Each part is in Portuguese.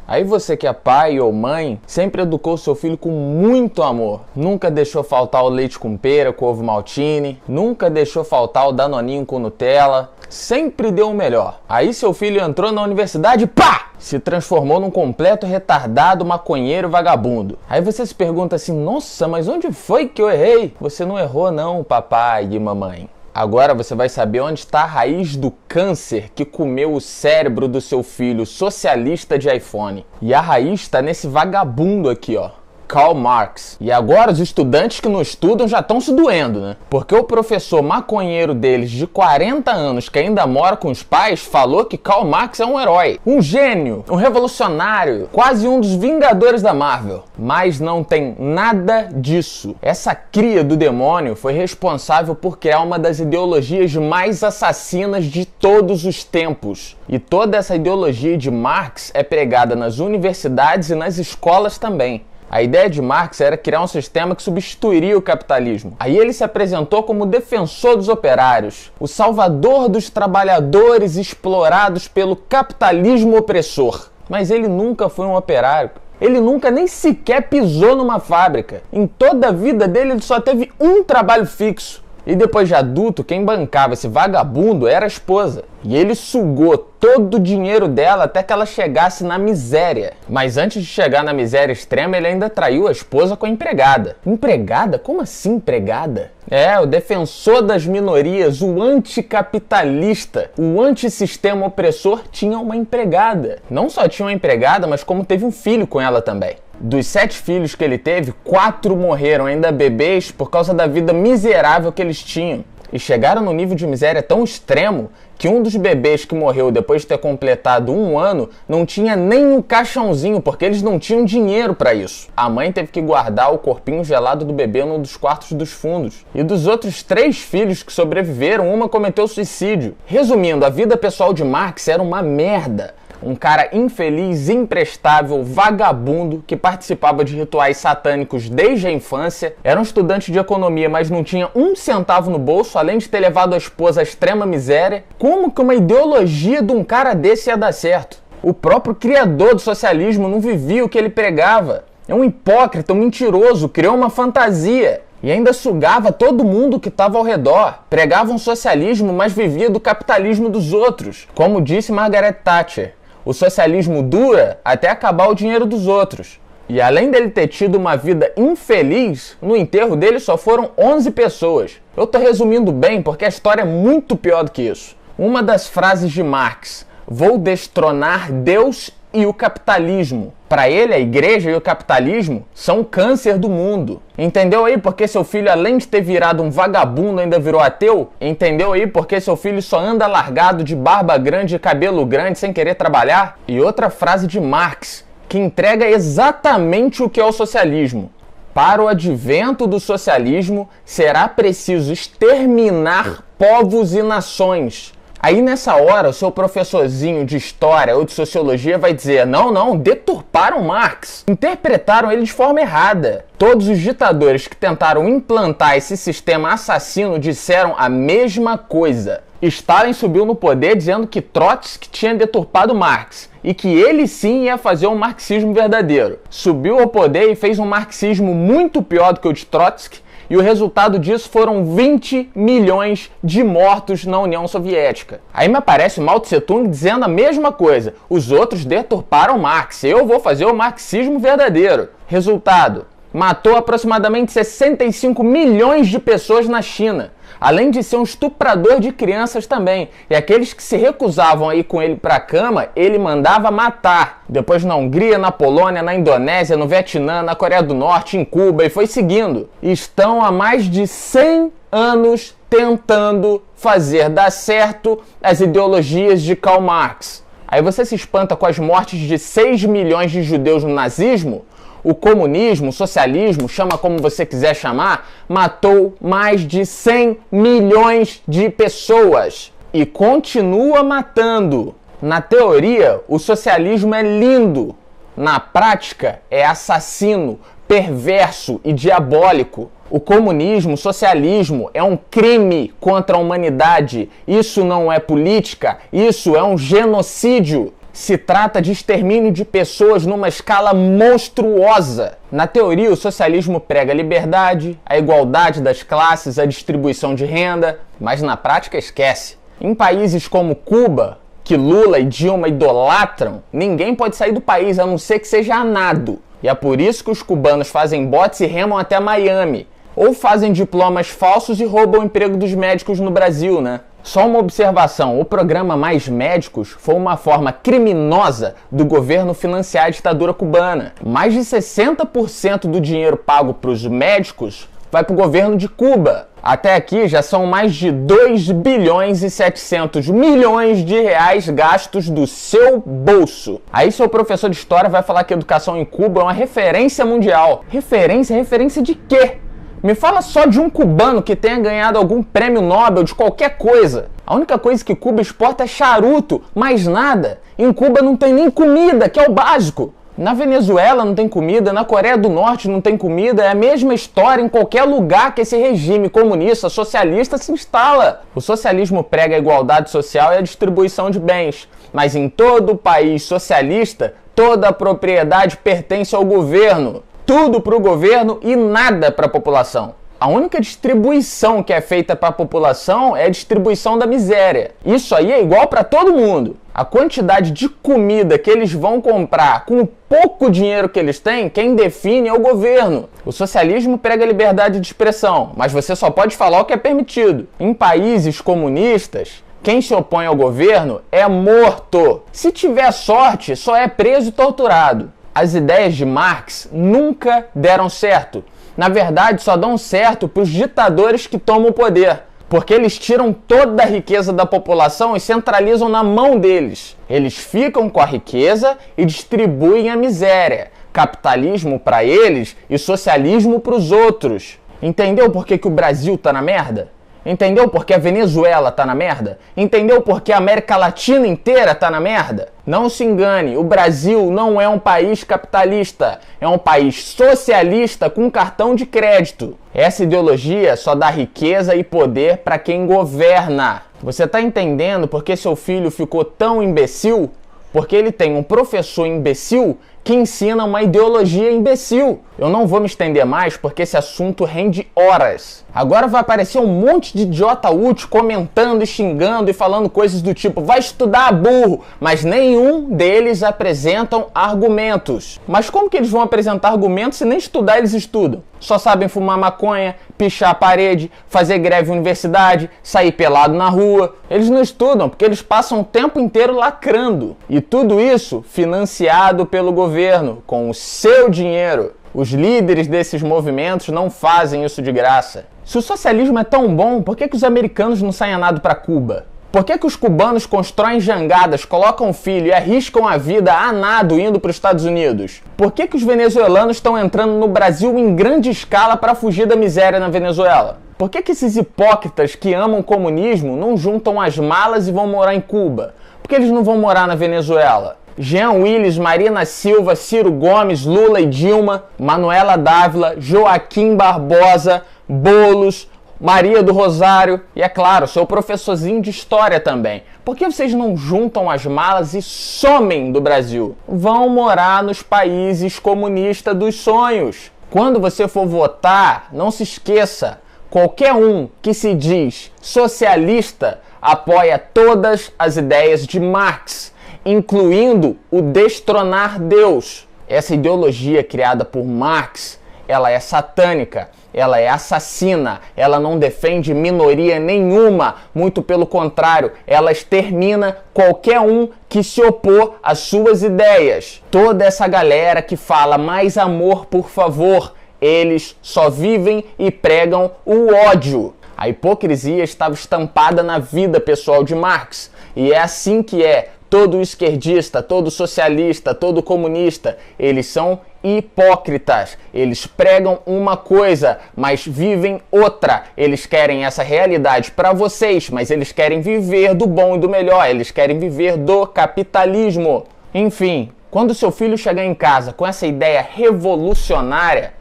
Aí você que é pai ou mãe, sempre educou seu filho com muito amor. Nunca deixou faltar o leite com pera, com ovo maltine. Nunca deixou faltar o danoninho com Nutella. Sempre deu o melhor. Aí seu filho entrou na universidade e pá! Se transformou num completo retardado, maconheiro, vagabundo. Aí você se pergunta assim, nossa, mas onde foi que eu errei? Você não errou não, papai e mamãe. Agora você vai saber onde está a raiz do câncer que comeu o cérebro do seu filho socialista de iPhone. E a raiz está nesse vagabundo aqui, ó. Karl Marx. E agora os estudantes que não estudam já estão se doendo, né? Porque o professor maconheiro deles de 40 anos que ainda mora com os pais falou que Karl Marx é um herói, um gênio, um revolucionário, quase um dos Vingadores da Marvel. Mas não tem nada disso. Essa cria do demônio foi responsável por criar uma das ideologias mais assassinas de todos os tempos. E toda essa ideologia de Marx é pregada nas universidades e nas escolas também. A ideia de Marx era criar um sistema que substituiria o capitalismo. Aí ele se apresentou como defensor dos operários, o salvador dos trabalhadores explorados pelo capitalismo opressor. Mas ele nunca foi um operário. Ele nunca nem sequer pisou numa fábrica. Em toda a vida dele ele só teve um trabalho fixo. E depois de adulto, quem bancava esse vagabundo era a esposa. E ele sugou todo o dinheiro dela até que ela chegasse na miséria. Mas antes de chegar na miséria extrema, ele ainda traiu a esposa com a empregada. Empregada? Como assim empregada? É, o defensor das minorias, o anticapitalista, o antissistema opressor tinha uma empregada. Não só tinha uma empregada, mas como teve um filho com ela também. Dos 7 filhos que ele teve, 4 morreram ainda bebês por causa da vida miserável que eles tinham. E chegaram no nível de miséria tão extremo que um dos bebês que morreu depois de ter completado 1 ano não tinha nem um caixãozinho, porque eles não tinham dinheiro para isso. A mãe teve que guardar o corpinho gelado do bebê num dos quartos dos fundos. E dos outros 3 filhos que sobreviveram, uma cometeu suicídio. Resumindo, a vida pessoal de Marx era uma merda. Um cara infeliz, imprestável, vagabundo, que participava de rituais satânicos desde a infância, era um estudante de economia, mas não tinha 1 centavo no bolso, além de ter levado a esposa à extrema miséria. Como que uma ideologia de um cara desse ia dar certo? O próprio criador do socialismo não vivia o que ele pregava. É um hipócrita, um mentiroso, criou uma fantasia. E ainda sugava todo mundo que estava ao redor. Pregava um socialismo, mas vivia do capitalismo dos outros. Como disse Margaret Thatcher, o socialismo dura até acabar o dinheiro dos outros. E além dele ter tido uma vida infeliz, no enterro dele só foram 11 pessoas. Eu tô resumindo bem porque a história é muito pior do que isso. Uma das frases de Marx, vou destronar Deus e o capitalismo. Para ele, a igreja e o capitalismo são o câncer do mundo. Entendeu aí porque seu filho, além de ter virado um vagabundo, ainda virou ateu? Entendeu aí porque seu filho só anda largado de barba grande e cabelo grande sem querer trabalhar? E outra frase de Marx, que entrega exatamente o que é o socialismo. Para o advento do socialismo, será preciso exterminar povos e nações. Aí nessa hora o seu professorzinho de história ou de sociologia vai dizer, não, deturparam Marx, interpretaram ele de forma errada. Todos os ditadores que tentaram implantar esse sistema assassino disseram a mesma coisa. Stalin subiu no poder dizendo que Trotsky tinha deturpado Marx e que ele sim ia fazer um marxismo verdadeiro. Subiu ao poder e fez um marxismo muito pior do que o de Trotsky. E o resultado disso foram 20 milhões de mortos na União Soviética. Aí me aparece Mao Tse Tung dizendo a mesma coisa. Os outros deturparam Marx, eu vou fazer o marxismo verdadeiro. Resultado, matou aproximadamente 65 milhões de pessoas na China. Além de ser um estuprador de crianças também. E aqueles que se recusavam a ir com ele pra cama, ele mandava matar. Depois na Hungria, na Polônia, na Indonésia, no Vietnã, na Coreia do Norte, em Cuba e foi seguindo. Estão há mais de 100 anos tentando fazer dar certo as ideologias de Karl Marx. Aí você se espanta com as mortes de 6 milhões de judeus no nazismo? O comunismo, o socialismo, chama como você quiser chamar, matou mais de 100 milhões de pessoas e continua matando. Na teoria, o socialismo é lindo. Na prática, é assassino, perverso e diabólico. O comunismo, o socialismo é um crime contra a humanidade. Isso não é política, isso é um genocídio. Se trata de extermínio de pessoas numa escala monstruosa. Na teoria, o socialismo prega a liberdade, a igualdade das classes, a distribuição de renda, mas na prática esquece. Em países como Cuba, que Lula e Dilma idolatram, ninguém pode sair do país a não ser que seja a nado. E é por isso que os cubanos fazem botes e remam até Miami. Ou fazem diplomas falsos e roubam o emprego dos médicos no Brasil, né? Só uma observação, o programa Mais Médicos foi uma forma criminosa do governo financiar a ditadura cubana. Mais de 60% do dinheiro pago para os médicos vai para o governo de Cuba. Até aqui já são mais de 2 bilhões e 700 milhões de reais gastos do seu bolso. Aí seu professor de história vai falar que a educação em Cuba é uma referência mundial. Referência de quê? Me fala só de um cubano que tenha ganhado algum prêmio Nobel de qualquer coisa. A única coisa que Cuba exporta é charuto, mais nada. Em Cuba não tem nem comida, que é o básico. Na Venezuela não tem comida, na Coreia do Norte não tem comida, é a mesma história em qualquer lugar que esse regime comunista, socialista se instala. O socialismo prega a igualdade social e a distribuição de bens, mas em todo o país socialista, toda a propriedade pertence ao governo. Tudo para o governo e nada para a população. A única distribuição que é feita para a população é a distribuição da miséria. Isso aí é igual para todo mundo. A quantidade de comida que eles vão comprar com o pouco dinheiro que eles têm, quem define é o governo. O socialismo prega a liberdade de expressão, mas você só pode falar o que é permitido. Em países comunistas, quem se opõe ao governo é morto. Se tiver sorte, só é preso e torturado. As ideias de Marx nunca deram certo. Na verdade, só dão certo para os ditadores que tomam o poder, porque eles tiram toda a riqueza da população e centralizam na mão deles. Eles ficam com a riqueza e distribuem a miséria. Capitalismo para eles e socialismo para os outros. Entendeu por que o Brasil tá na merda? Entendeu por que a Venezuela tá na merda? Entendeu por que a América Latina inteira tá na merda? Não se engane, o Brasil não é um país capitalista, é um país socialista com cartão de crédito. Essa ideologia só dá riqueza e poder para quem governa. Você tá entendendo por que seu filho ficou tão imbecil? Porque ele tem um professor imbecil que ensina uma ideologia imbecil. Eu não vou me estender mais porque esse assunto rende horas. Agora vai aparecer um monte de idiota útil comentando e xingando e falando coisas do tipo vai estudar, burro, mas nenhum deles apresentam argumentos. Mas como que eles vão apresentar argumentos se nem estudar eles estudam? Só sabem fumar maconha, pichar a parede, fazer greve em universidade, sair pelado na rua. Eles não estudam porque eles passam o tempo inteiro lacrando. E tudo isso financiado pelo governo, com o seu dinheiro. Os líderes desses movimentos não fazem isso de graça. Se o socialismo é tão bom, por que os americanos não saem a nado para Cuba? Por que os cubanos constroem jangadas, colocam filho e arriscam a vida a nado indo para os Estados Unidos? Por que os venezuelanos estão entrando no Brasil em grande escala para fugir da miséria na Venezuela? Por que esses hipócritas que amam o comunismo não juntam as malas e vão morar em Cuba? Por que eles não vão morar na Venezuela? Jean Willis, Marina Silva, Ciro Gomes, Lula e Dilma, Manuela Dávila, Joaquim Barbosa, Boulos, Maria do Rosário e, é claro, seu professorzinho de história também. Por que vocês não juntam as malas e somem do Brasil? Vão morar nos países comunistas dos sonhos. Quando você for votar, não se esqueça, qualquer um que se diz socialista apoia todas as ideias de Marx, incluindo o destronar Deus. Essa ideologia criada por Marx, ela é satânica, ela é assassina, ela não defende minoria nenhuma, muito pelo contrário, ela extermina qualquer um que se opor às suas ideias. Toda essa galera que fala mais amor, por favor, eles só vivem e pregam o ódio. A hipocrisia estava estampada na vida pessoal de Marx, e é assim que é. Todo esquerdista, todo socialista, todo comunista, eles são hipócritas. Eles pregam uma coisa, mas vivem outra. Eles querem essa realidade para vocês, mas eles querem viver do bom e do melhor. Eles querem viver do capitalismo. Enfim, quando seu filho chegar em casa com essa ideia revolucionária,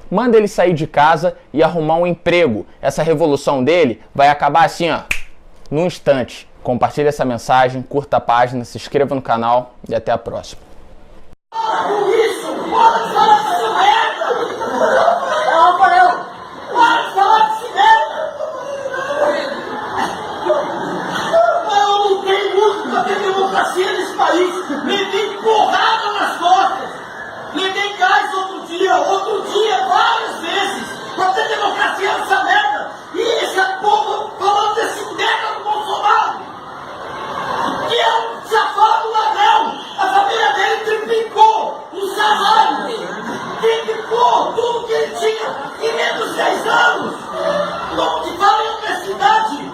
manda ele sair de casa e arrumar um emprego. Essa revolução dele vai acabar assim, ó, num instante. Compartilhe essa mensagem, curta a página, se inscreva no canal e até a próxima. Democracia nesse país, levei porrada nas costas, levei gás outro dia, várias vezes, pra ter democracia nessa merda, e esse povo falando desse merda do Bolsonaro, que é um safado ladrão, a família dele triplicou o salário, triplicou tudo que ele tinha em menos de 10 anos, como que fala em universidade,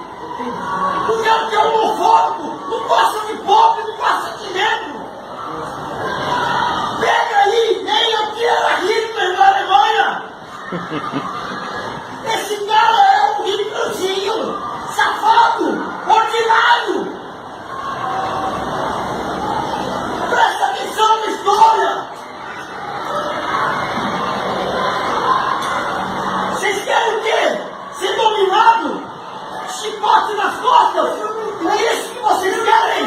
o cara que é homofóbico, não gosta de pobre, não gosta de negro. Pega aí, nem que era Hitler na Alemanha. Esse cara é um Hitlerzinho, safado, ordinário. Presta atenção na história. Vocês querem o quê? Ser dominado? Chicote nas costas? É isso que vocês querem?